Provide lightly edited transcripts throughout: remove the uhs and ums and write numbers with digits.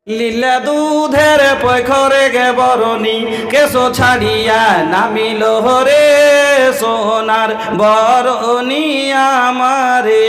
লীলা দুধের পৈখরে গে বরণী কেশো ছাড়িয়া নামিল হরে সোনার বরণী আমারে।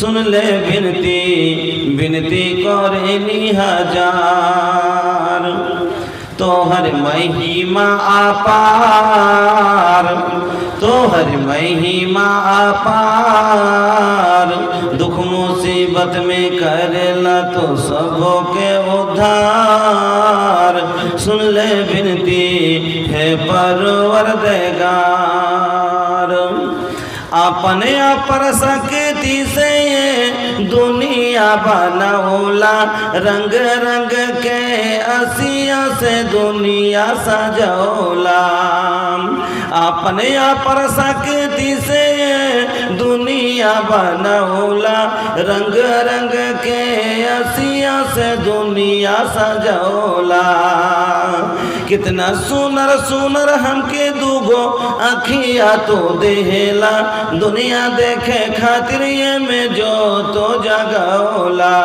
सुन ले बिनती बिनती करेनी हजार तोहर महिमा अपार तोहर महिमा अपार दुख मुसीबत में करेला तो सबों के उद्धार. सुन ले बिनती है परवरदिगार अपने अपर सकती से ये दुनिया बनौला रंग रंग के असिया से दुनिया सजौला. अपने अपर सकती से ये दुनिया बनौला रंग रंग के असिया से दुनिया सजौला. कितना सुनर सुनर हमके दूगो अखिया तो देला दुनिया देखे खातिर ये में जो तो जगौला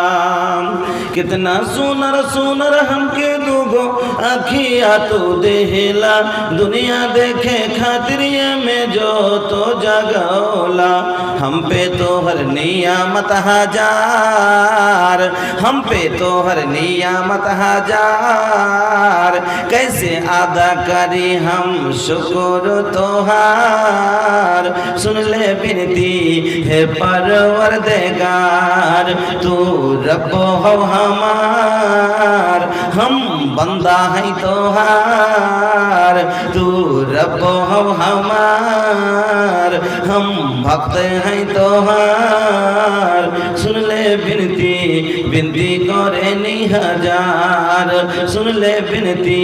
कितना सुनर सुनर हमके दूगो अखिया तो देला दुनिया देखे खातिर ये में जो तो जगौला हम पे तो हर नियामत हजार हम पे तो हर नियामत हजार कैसे अदा करी हम शुक्र तोहार सुन ले बिनती है परवरदिगार तू रब हो हमार हम बंदा है तोहार तू रब हो हमार हम भक्त हैं तोहार सुन ले बिनती बिनती करे नी हजार सुन ले बिनती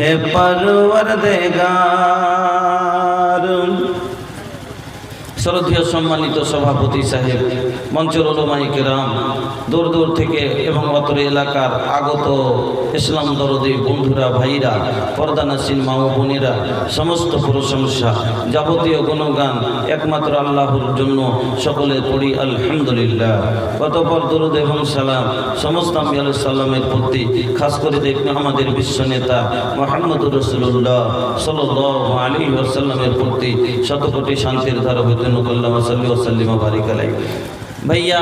है परवरदिगार। শ্রদ্ধেয় সম্মানিত সভাপতি সাহেব, মঞ্চের ওলামায়ে কেরাম, দূর দূর থেকে এবং অত্র এলাকার আগত ইসলাম দরদি বন্ধুরা, ভাইরা, পর্দানাসীন মা ও বোনেরা, সমস্ত প্রশংসা যাবতীয় গুণগান একমাত্র আল্লাহর জন্য সকলে পড়ি আলহামদুলিল্লাহ। অতঃপর দরুদ এবং সালাম সমস্ত আম্বিয়া আলাইহিস সালামের প্রতি, খাস করে দেখুন আমাদের বিশ্ব নেতা মুহাম্মদুর রাসূলুল্লাহ সাল্লাল্লাহু আলাইহি ওয়াসাল্লামের প্রতি শত কোটি শান্তির ধারা হইতে भैया।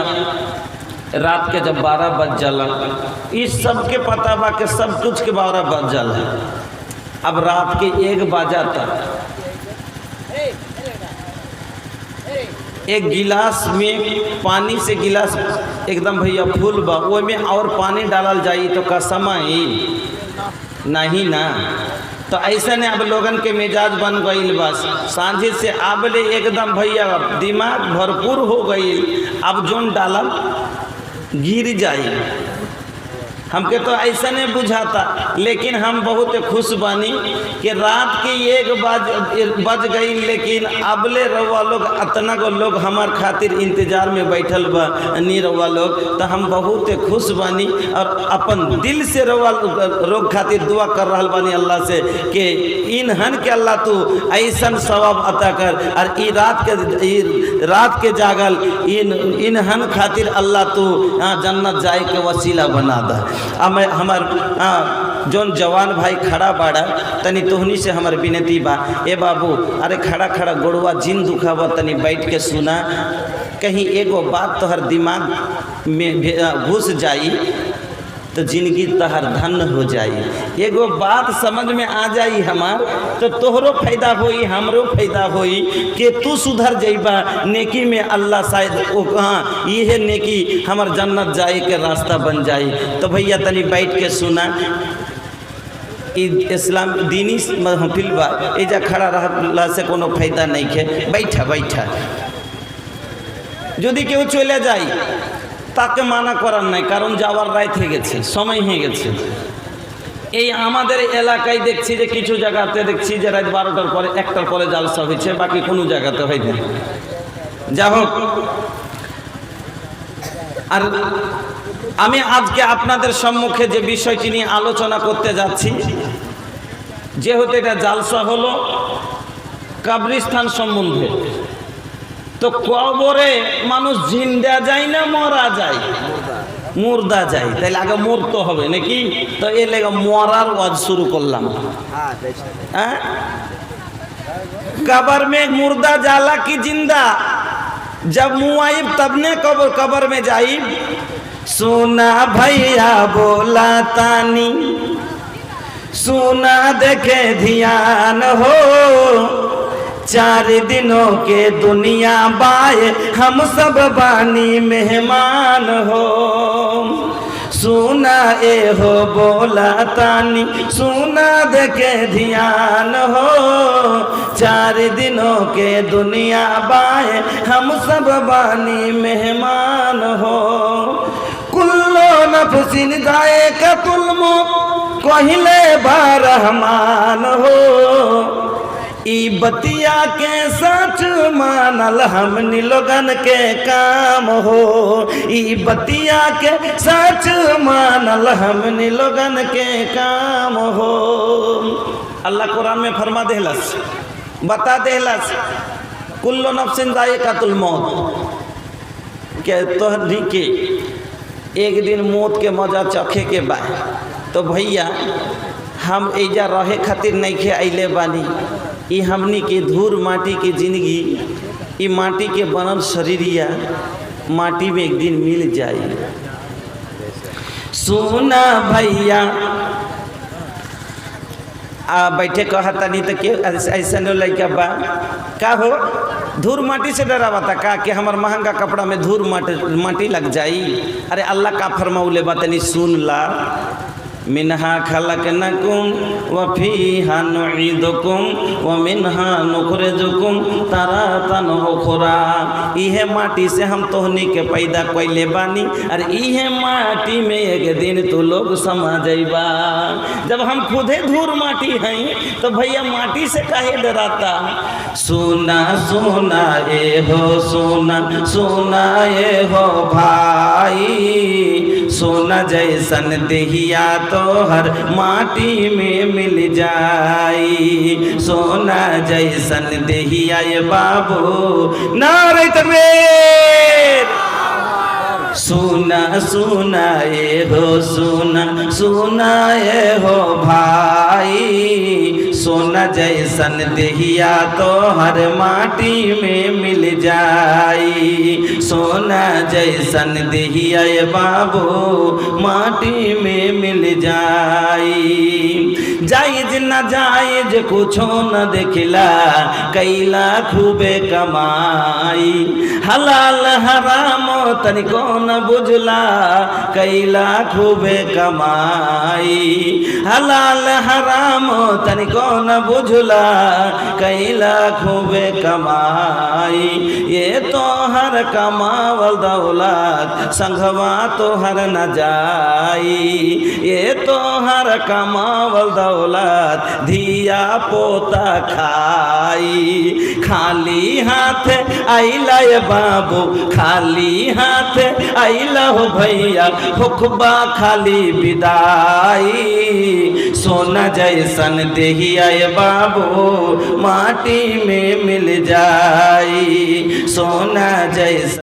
रात के जब 12 बज जाला, इस सब के पता बा के सब कुछ के 12 बज जाला। अब रात के 1 बजा तक एक गिलास में पानी से गिलास एकदम भैया फूल बा, वो में और पानी डालल जाई तो का समय नहीं ना। तो ऐसा ने अब लोगन के मिजाज बन गई, बस सांझे से आबले एकदम भैया दिमाग भरपूर हो गई। अब जोन डालल गिर जाए, हमके तो ऐसा नहीं बुझाता, लेकिन हम बहुत खुश बानी कि रात के 1 बज गई, लेकिन अबले रवा लोग अतना को लोग हमार खातिर इंतजार में बैठल बा नी रवा लोग, तो हम बहुत खुश बानी और अपन दिल से रवा लोग खातिर दुआ कर रहा बानी अल्लाह से कि इन्हन के अल्लाह तू ऐसा सवाब अता कर और ई रात के जागल इन्हन खातिर अल्लाह तू जन्नत जाए के वसीला बना दा। हमार जोन जवान भाई खड़ा बाड़ा, तनी तोहनी से हमार विनती बा, ए बाबू अरे खड़ा खड़ा गोड़वा जिन दुखावा, तनी बैठ के सुना, कहीं एगो बात तोहर दिमाग में घुस जाई तो जिंदगी तहर धन्य हो जाई। एगो बात समझ में आ जाई हमार तो तोहरो फायदा होई, हमरो फायदा होई कि तू सुधर जाइबा नेकी में। अल्लाह शायद ये नेकी हमार जन्नत जाए के रास्ता बन जाई। तो भैया तनी बैठ के सुना, इस्लाम दीनी महफिल बा, एजा खड़ा रहला से कोनो फायदा नहीं है। बैठा बैठा যদি কেউ চলে যায় তাকে মানা করার নাই, কারণ যাওয়ার রাত হয়ে গেছে, সময় হয়ে গেছে। এই আমাদের এলাকায় দেখছি যে কিছু জায়গাতে দেখছি যে রাত 12টার পরে 1টার পরে জালসা হয়েছে, বাকি কোনো জায়গাতে হয়নি। যা হোক, আর আমি আজকে আপনাদের সম্মুখে যে বিষয়টি নিয়ে আলোচনা করতে যাচ্ছি, যেহেতু এটা জালসা হলো কবরস্থান সম্বন্ধে, তো কবরে মানুষ জিন্দা যায় না মরা যায়? মুর্দা যায়, তাইলে আগে মরতে হবে নাকি? তো এর লেগে মরার ওয়াজ শুরু করলাম। হ্যাঁ, कबर में मुर्दा जाला की जिंदा, जब मुआइब तब ने कबर में जाइब। सुना भैया बोला तानी, सुना देखे ध्यान हो, 4 दिनों के दुनिया बाए हम सब बानी मेहमान हो। सुना ए हो बोला तानी, सुना देखे ध्यान हो, 4 दिनों के दुनिया बाए हम सब बानी मेहमान हो। कुल्लो नफ्सिन जाएकातुल मौत कहले बा रहमान हो, ई बतिया के सच मानल हमनी लोगन के काम हो। ई बतिया के सच मानल हमनी लोगन के काम हो। अल्लाह कुरान में फरमा देहलस, बता देहलस, कुल्लु नफ्सिन जायकातुल मौत, के तोहरी के एक दिन मौत के मजा चखे के बा। तो भैया हम एजा रहे खातिर नहीं खे अइले बानी। ई हमनी के धूर माटी की जिंदगी, ई माटी के बनल शरीरिया माटी में एक दिन मिल जाए। सुना भैया बैठे कहता नहीं तो के ऐसा नहीं लड़का बा का हो धूर माटी से डरावाता का कि हमार महंगा कपड़ा में धूर माटी लग जाई। अरे अल्लाह का फरमाउले बातनी सुन ला, मिनहा खलकनकुम व फीहा नुईदुकुम व मिनहा नुखरिजुकुम तारातन उखरा। इहे माटी से हम तोहनी के पैदा कइले बानी और इहे माटी में एक दिन तू लोग समा जाइबा। जब हम खुदे धूर माटी हैं तो भैया माटी से काहे डराता। सुना सुना ए हो, सुना सुना ए हो भाई, सोना जैसन देहिया तो हर माटी में मिल जाई। सोना जैसन देहिया ये बाबू, नारे तकबीर। सुना सुना ए हो, सुना सुना ए हो भाई, सोना जैसन देहिया तो हर माटी में मिल जाई। सोना जैसन देहिया ये बाबू माटी में मिल जाई। जायज न जायज कुछो न देखला, कैला खूबे कमाई। हलाल हराम तनिको न बुझला, कैला खूबे कमाई। हलाल हराम तनिको न बुझला, कैला खूबे कमाई। ये तो हर कमावल दौलत संघवा तो हर न जाई। ये तो हर कमावल दौलत धिया पोता खाई। खाली हाथ आइला ये बाबू, खाली हाथ आइला हो भैया, हुक्बा खाली विदाई। सोना जैसन देहिया ये बाबू माटी में मिल जाई। सोना जैसन